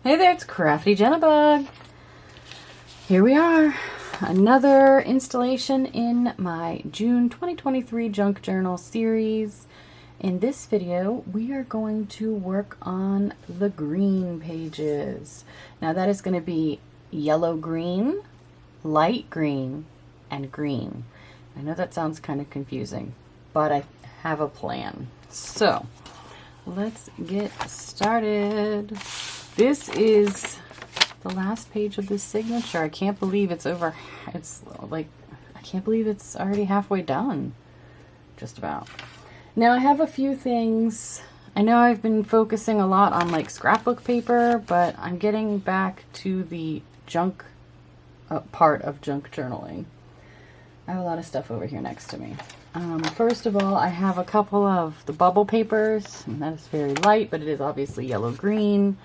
Hey there, it's Crafty Jennabug. Here we are, another installation in my June 2023 Junk Journal series. In this video, we are going to work on the green pages. Now that is going to be yellow green, light green, and green. I know that sounds kind of confusing, but I have a plan. So let's get started. This is the last page of this signature. I can't believe it's over. It's like, I can't believe it's already halfway done. Just about. Now I have a few things. I know I've been focusing a lot on like scrapbook paper, but I'm getting back to the junk part of junk journaling. I have a lot of stuff over here next to me. First of all, I have a couple of the bubble papers, and that is very light, but it is obviously yellow-green.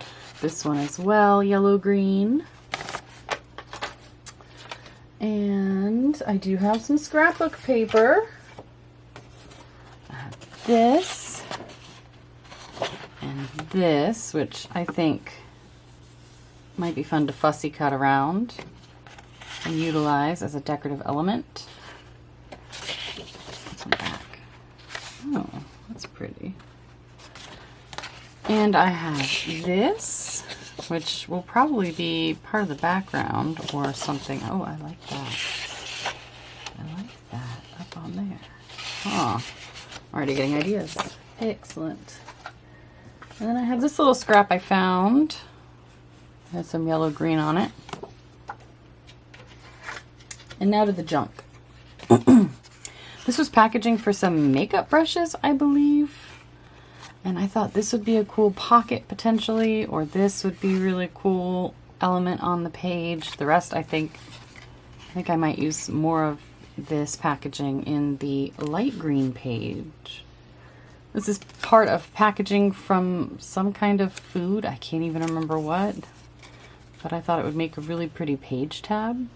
This one as well, yellow-green. And I do have some scrapbook paper. I have this and this, which I think might be fun to fussy cut around and utilize as a decorative element. Back. Oh, that's pretty. And I have this, which will probably be part of the background or something. Oh, I like that. I like that up on there. Oh, already getting ideas. Excellent. And then I have this little scrap I found. It has some yellow green on it. And now to the junk. This was packaging for some makeup brushes, I believe. And I thought this would be a cool pocket potentially, or this would be really cool element on the page. The rest, I think I might use more of this packaging in the light green page. This is part of packaging from some kind of food. I can't even remember what. But I thought it would make a really pretty page tab.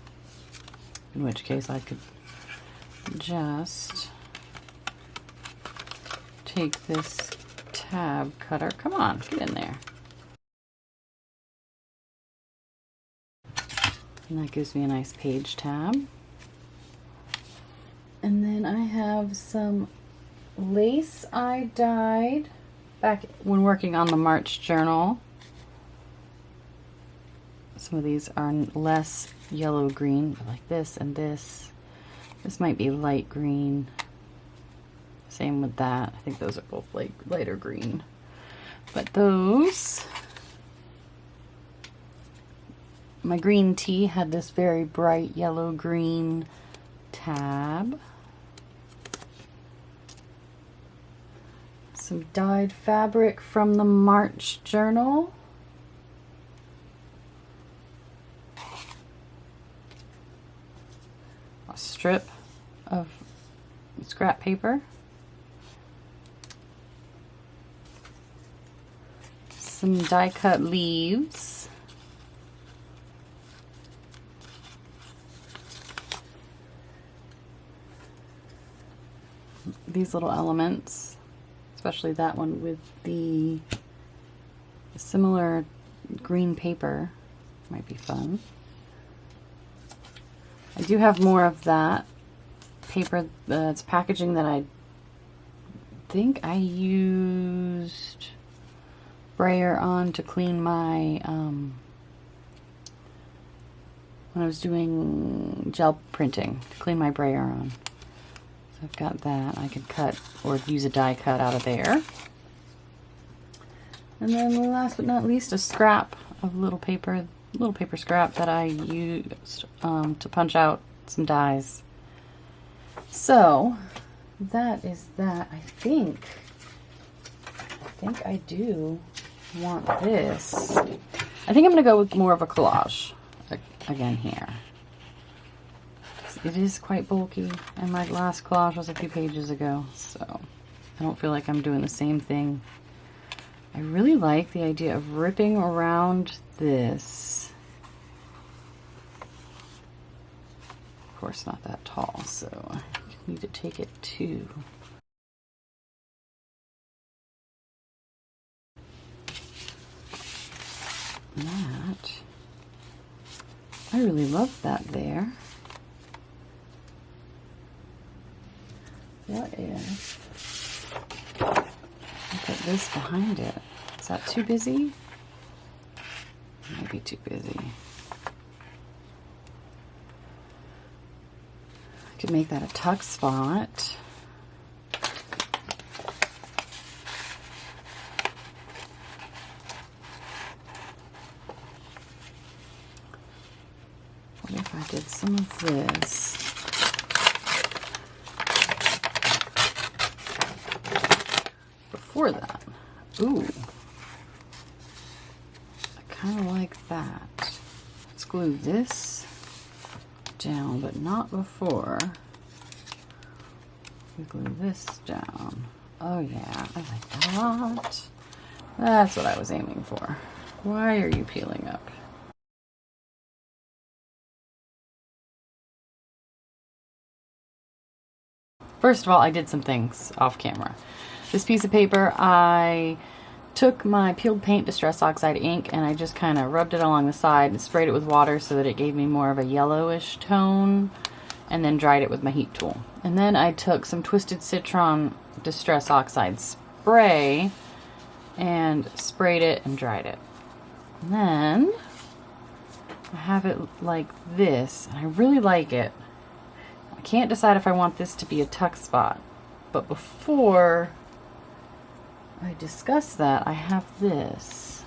In which case I could just take this tab cutter. Come on, get in there. And that gives me a nice page tab. And then I have some lace I dyed back when working on the March journal. Some of these are less yellow-green, like this and this. This might be light green. Same with that. I think those are both like lighter green. But those, my green tea had this very bright yellow-green tab. Some dyed fabric from the March journal. Strip of scrap paper, some die cut leaves, these little elements, especially that one with the similar green paper, might be fun. I do have more of that paper. It's packaging that I think I used brayer on to clean my, when I was doing gel printing, to clean my brayer on. So I've got that. I could cut or use a die cut out of there. And then last but not least, a scrap of little paper scrap that I used to punch out some dies. So that is that. I think I do want this. I think I'm gonna go with more of a collage again here. It is quite bulky, and my last collage was a few pages ago, so I don't feel like I'm doing the same thing. I really like the idea of ripping around this. Of course, not that tall, so I need to take it to that. I really love that there. What if I put this behind it? Is that too busy? Maybe too busy. I could make that a tuck spot. What if I did some of this? Before that. Ooh. I kind of like that. Let's glue this down, but not before we glue this down. Oh yeah, I like that a lot. That's what I was aiming for. Why are you peeling up? First of all, I did some things off camera. This piece of paper, I took my peeled paint Distress Oxide ink and I just kind of rubbed it along the side and sprayed it with water so that it gave me more of a yellowish tone, and then dried it with my heat tool. And then I took some Twisted Citron Distress Oxide spray and sprayed it and dried it. And then I have it like this, and I really like it. I can't decide if I want this to be a tuck spot, but before I discuss that, I have this.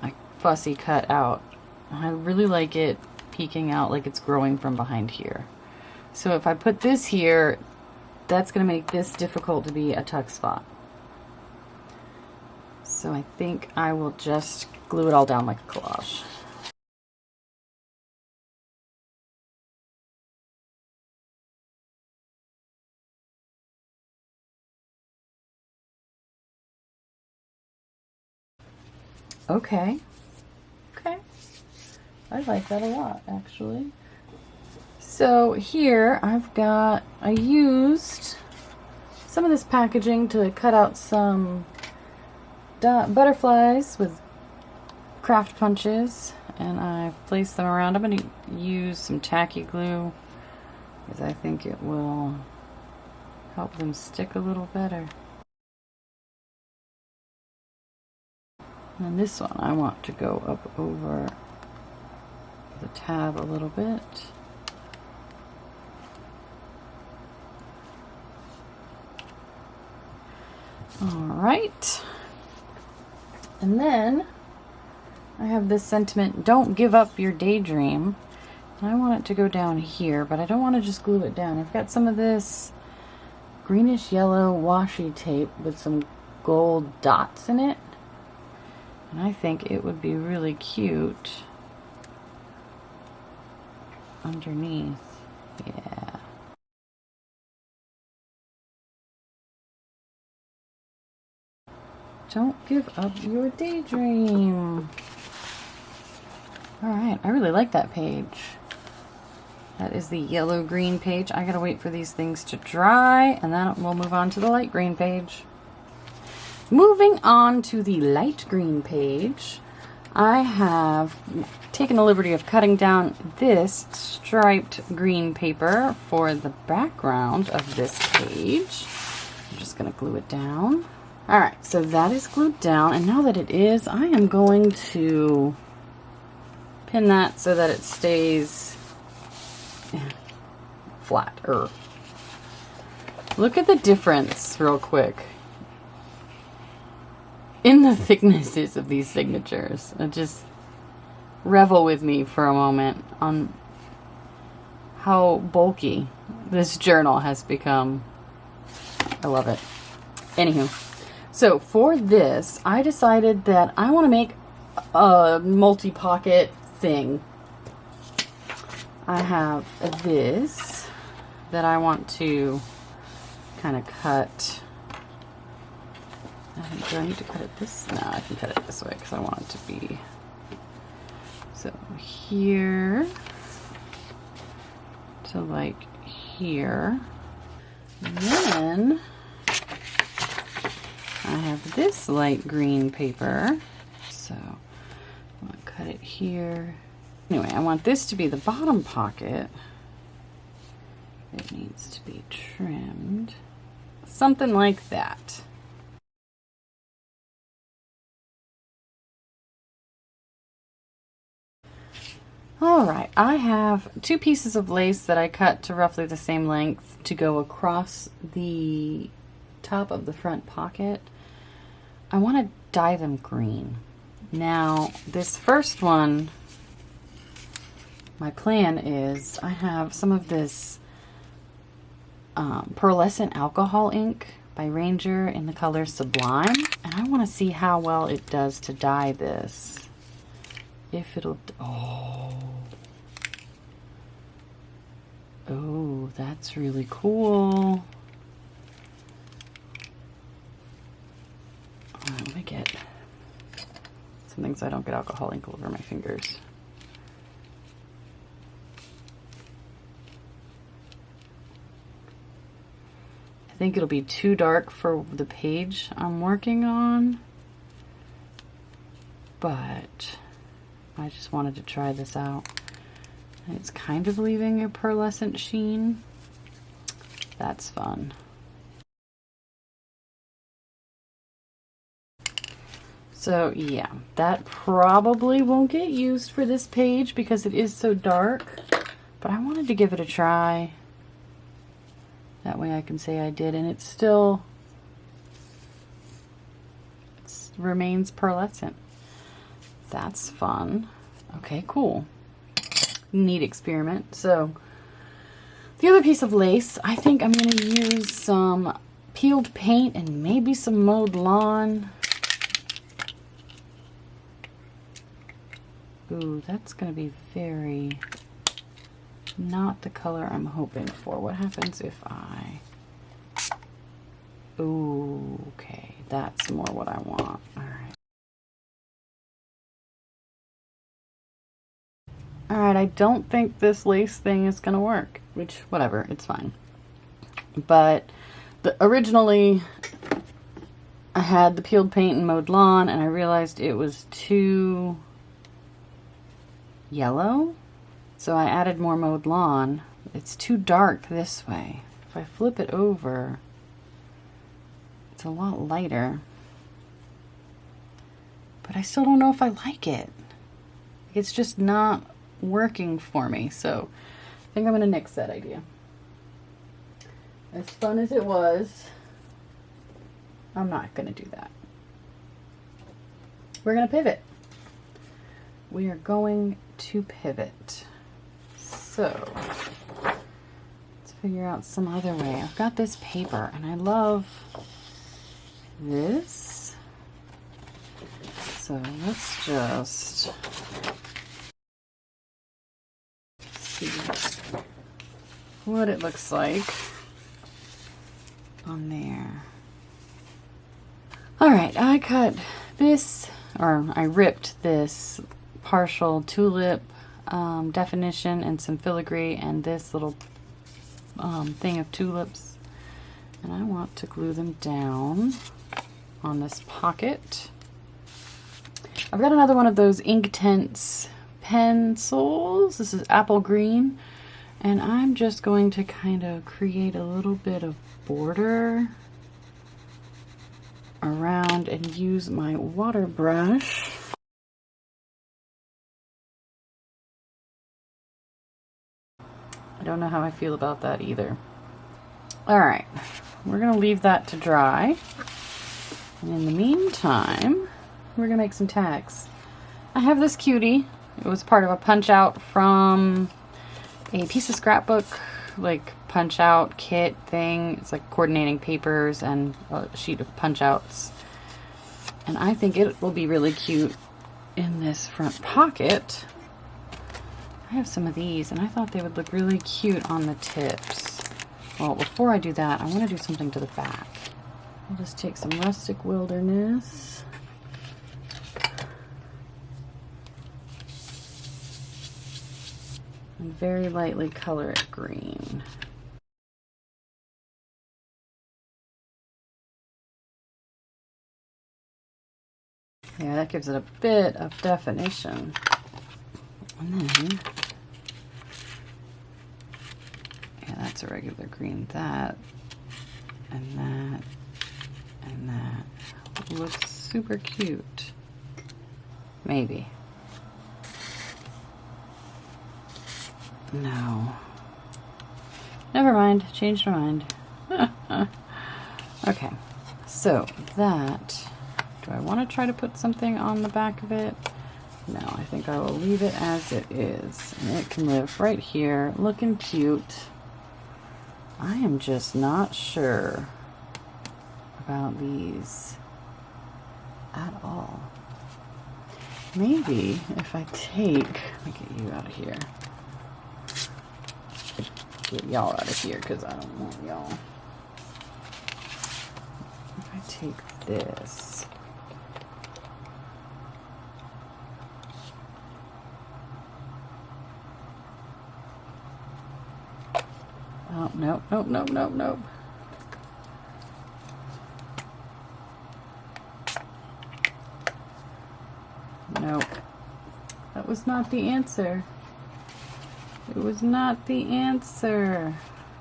I fussy cut out. I really like it peeking out like it's growing from behind here. So if I put this here, that's going to make this difficult to be a tuck spot. So I think I will just glue it all down like a collage. Okay. Okay. I like that a lot, actually. So here I used some of this packaging to cut out some butterflies with craft punches, and I've placed them around. I'm going to use some tacky glue because I think it will help them stick a little better. And this one I want to go up over the tab a little bit. Alright. And then I have this sentiment, don't give up your daydream. And I want it to go down here, but I don't want to just glue it down. I've got some of this greenish yellow washi tape with some gold dots in it. And I think it would be really cute underneath. Yeah. Don't give up your daydream. Alright, I really like that page. That is the yellow-green page. I gotta wait for these things to dry, and then we'll move on to the light green page. Moving on to the light green page, I have taken the liberty of cutting down this striped green paper for the background of this page. I'm just going to glue it down. Alright, so that is glued down, and now that it is, I am going to pin that so that it stays flat. Look at the difference real quick in the thicknesses of these signatures. Just revel with me for a moment on how bulky this journal has become. I love it. Anywho, so for this, I decided that I want to make a multi-pocket thing. I have this that I want to kind of cut. Do I need to cut it this? No, I can cut it this way because I want it to be. So here to like here. And then I have this light green paper So I'm gonna cut it here. Anyway, I want this to be the bottom pocket. It needs to be trimmed. Something like that. All right, I have 2 pieces of lace that I cut to roughly the same length to go across the top of the front pocket. I want to dye them green. Now, this first one, my plan is I have some of this pearlescent alcohol ink by Ranger in the color Sublime, and I want to see how well it does to dye this. If it'll, oh, that's really cool. All right, let me get something so I don't get alcohol ink all over my fingers. I think it'll be too dark for the page I'm working on, but I just wanted to try this out. It's kind of leaving a pearlescent sheen. That's fun. So yeah, that probably won't get used for this page because it is so dark, but I wanted to give it a try. That way I can say I did, and it still remains pearlescent. That's fun. Okay, cool. Neat experiment. So the other piece of lace, I think I'm going to use some peeled paint and maybe some mowed lawn. Ooh, that's going to be very not the color I'm hoping for. What happens if I... Ooh, okay, that's more what I want. All right. All right, I don't think this lace thing is going to work, which, whatever, it's fine. But originally, I had the peeled paint and mowed lawn, and I realized it was too yellow. So I added more mowed lawn. It's too dark this way. If I flip it over, it's a lot lighter. But I still don't know if I like it. It's just not working for me. So I think I'm going to nix that idea. As fun as it was, I'm not going to do that. We're going to pivot. We are going to pivot. So let's figure out some other way. I've got this paper and I love this. So let's just see what it looks like on there. All right, I cut this, or I ripped this partial tulip definition and some filigree and this little thing of tulips, and I want to glue them down on this pocket. I've got another one of those Inktense pencils. This is apple green, and I'm just going to kind of create a little bit of border around and use my water brush. I don't know how I feel about that either. All right, we're gonna leave that to dry. And in the meantime, we're gonna make some tags. I have this cutie. It was part of a punch out from a piece of scrapbook, like punch out kit thing. It's like coordinating papers and a sheet of punch outs. And I think it will be really cute in this front pocket. I have some of these, and I thought they would look really cute on the tips. Well, before I do that, I want to do something to the back. I'll just take some Rustic Wilderness. And very lightly color it green. Yeah, that gives it a bit of definition. And then, yeah, that's a regular green. That, and that, and that. Looks super cute. Maybe. No. Never mind. Changed my mind. Okay. So that, do I want to try to put something on the back of it? No, I think I will leave it as it is. And it can live right here, looking cute. I am just not sure about these at all. Maybe if I take, let me get you out of here. Get y'all out of here because I don't want y'all. If I take this, oh, nope, nope, nope, nope, nope. Nope. That was not the answer. It was not the answer.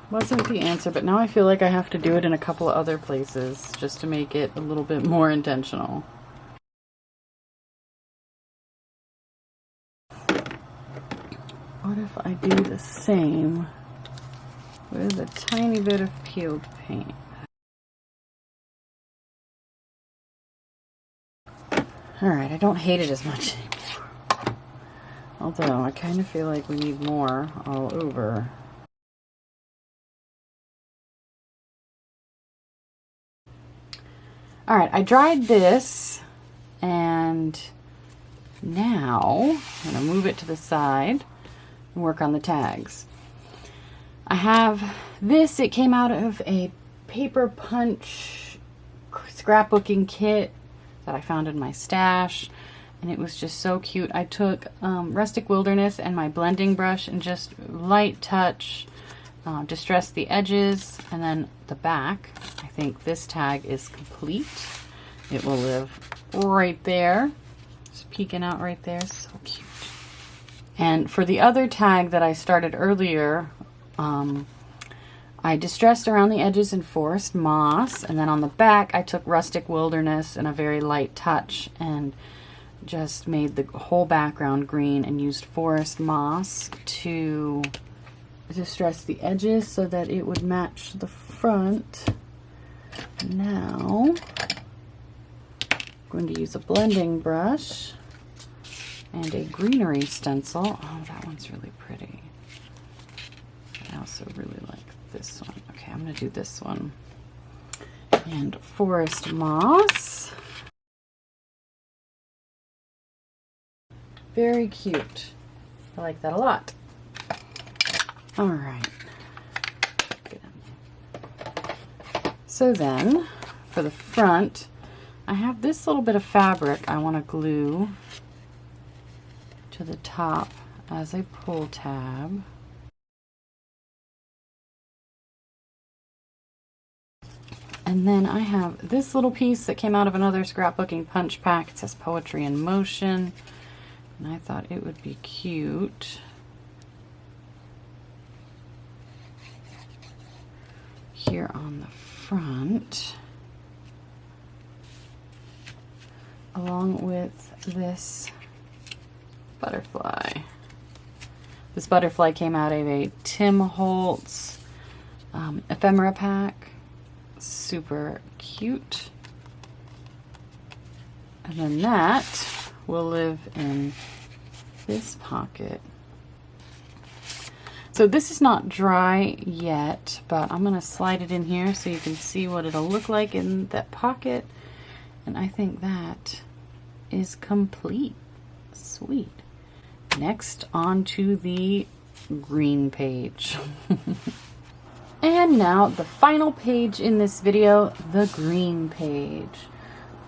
Wasn't the answer, but now I feel like I have to do it in a couple of other places just to make it a little bit more intentional. What if I do the same with a tiny bit of peeled paint? Alright, I don't hate it as much anymore. Although, I kind of feel like we need more all over. Alright, I dried this, and now I'm going to move it to the side and work on the tags. I have this, it came out of a paper punch scrapbooking kit that I found in my stash, and it was just so cute. I took Rustic Wilderness and my blending brush and just light touch, distressed the edges, and then the back. I think this tag is complete. It will live right there. Just peeking out right there. So cute. And for the other tag that I started earlier, I distressed around the edges in Forest Moss, and then on the back I took Rustic Wilderness and a very light touch and just made the whole background green and used Forest Moss to distress the edges so that it would match the front. Now I'm going to use a blending brush and a greenery stencil. Oh, that one's really pretty. I also really like this one. Okay, I'm going to do this one. And Forest Moss. Very cute. I like that a lot. All right. So then, for the front, I have this little bit of fabric I want to glue to the top as a pull tab. And then I have this little piece that came out of another scrapbooking punch pack. It says Poetry in Motion. And I thought it would be cute. Here on the front. Along with this butterfly. This butterfly came out of a Tim Holtz ephemera pack. Super cute. And then that will live in this pocket. So this is not dry yet, but I'm going to slide it in here so you can see what it'll look like in that pocket. And I think that is complete. Sweet. Next, on to the green page. And now the final page in this video, the green page.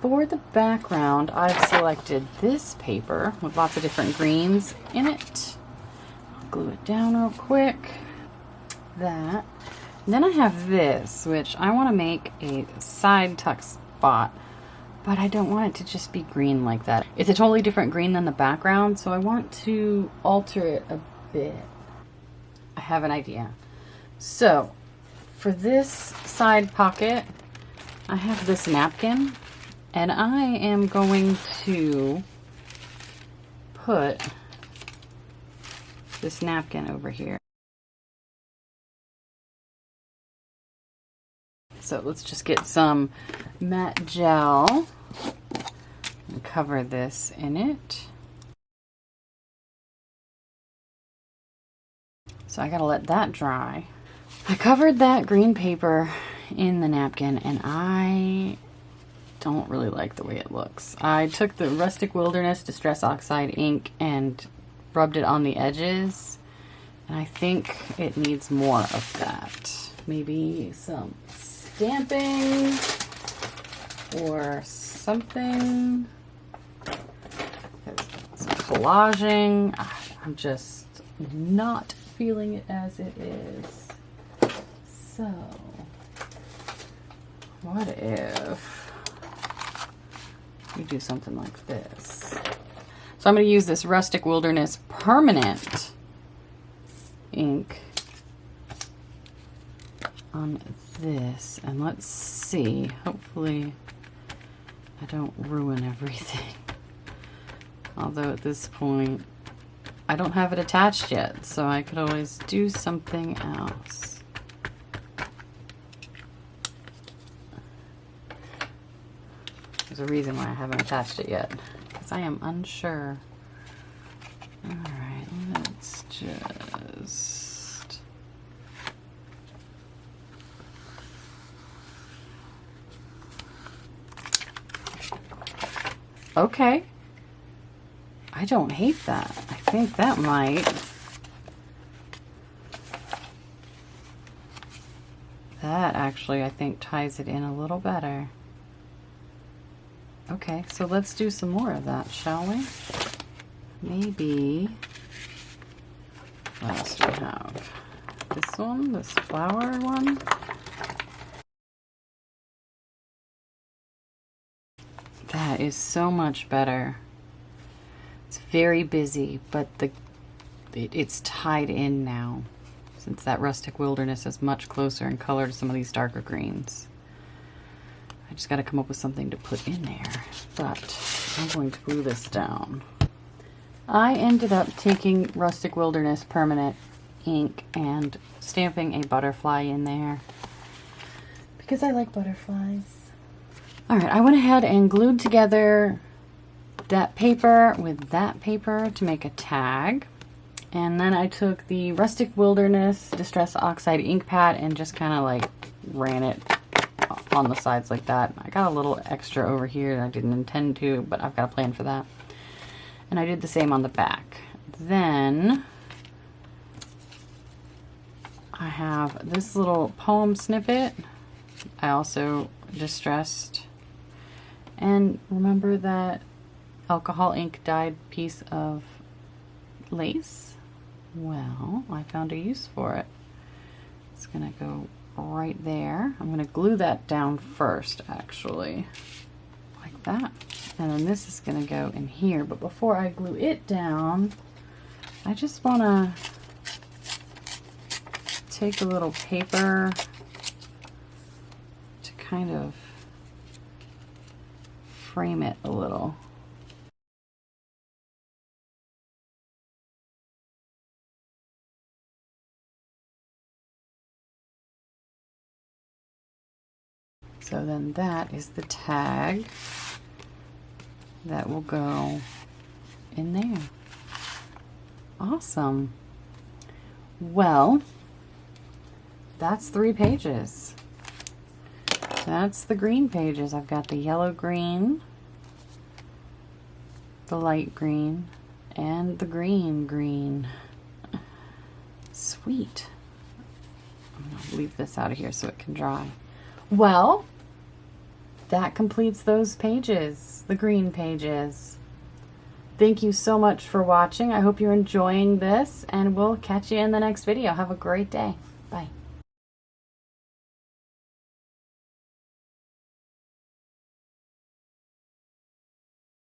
For the background, I've selected this paper with lots of different greens in it. I'll glue it down real quick. That. And then I have this, which I want to make a side tuck spot but I don't want it to just be green like that. It's a totally different green than the background, so I want to alter it a bit. I have an idea. So for this side pocket, I have this napkin, and I am going to put this napkin over here. So let's just get some matte gel and cover this in it. So I gotta let that dry. I covered that green paper in the napkin, and I don't really like the way it looks. I took the Rustic Wilderness Distress Oxide ink and rubbed it on the edges, and I think it needs more of that. Maybe some stamping or something. Some collaging. I'm just not feeling it as it is. So, what if we do something like this? So I'm going to use this Rustic Wilderness Permanent ink on this, and let's see, hopefully I don't ruin everything. Although at this point I don't have it attached yet, so I could always do something else. There's a reason why I haven't attached it yet, because I am unsure. Alright, let's just... Okay. I don't hate that. I think that might... That actually, I think, ties it in a little better. Okay, so let's do some more of that, shall we? Maybe... What else do we have? This one? This flower one? That is so much better. It's very busy, but it's tied in now, since that Rustic Wilderness is much closer in color to some of these darker greens. I just got to come up with something to put in there, but I'm going to glue this down. I ended up taking Rustic Wilderness Permanent ink and stamping a butterfly in there because I like butterflies. Alright, I went ahead and glued together that paper with that paper to make a tag. And then I took the Rustic Wilderness Distress Oxide ink pad and just kind of like ran it on the sides like that. I got a little extra over here. I didn't intend to, but I've got a plan for that. And I did the same on the back. Then I have this little poem snippet. I also distressed. And remember that alcohol ink dyed piece of lace? Well, I found a use for it. It's gonna go right there. I'm gonna glue that down first, actually, like that. And then this is gonna go in here, but before I glue it down, I just wanna take a little paper to kind of frame it a little. So then that is the tag that will go in there. Awesome. Well, that's 3 pages. That's the green pages. I've got the yellow green, the light green, and the green. Sweet. I'm going to leave this out of here so it can dry. Well, that completes those pages, the green pages. Thank you so much for watching. I hope you're enjoying this, and we'll catch you in the next video. Have a great day. Bye.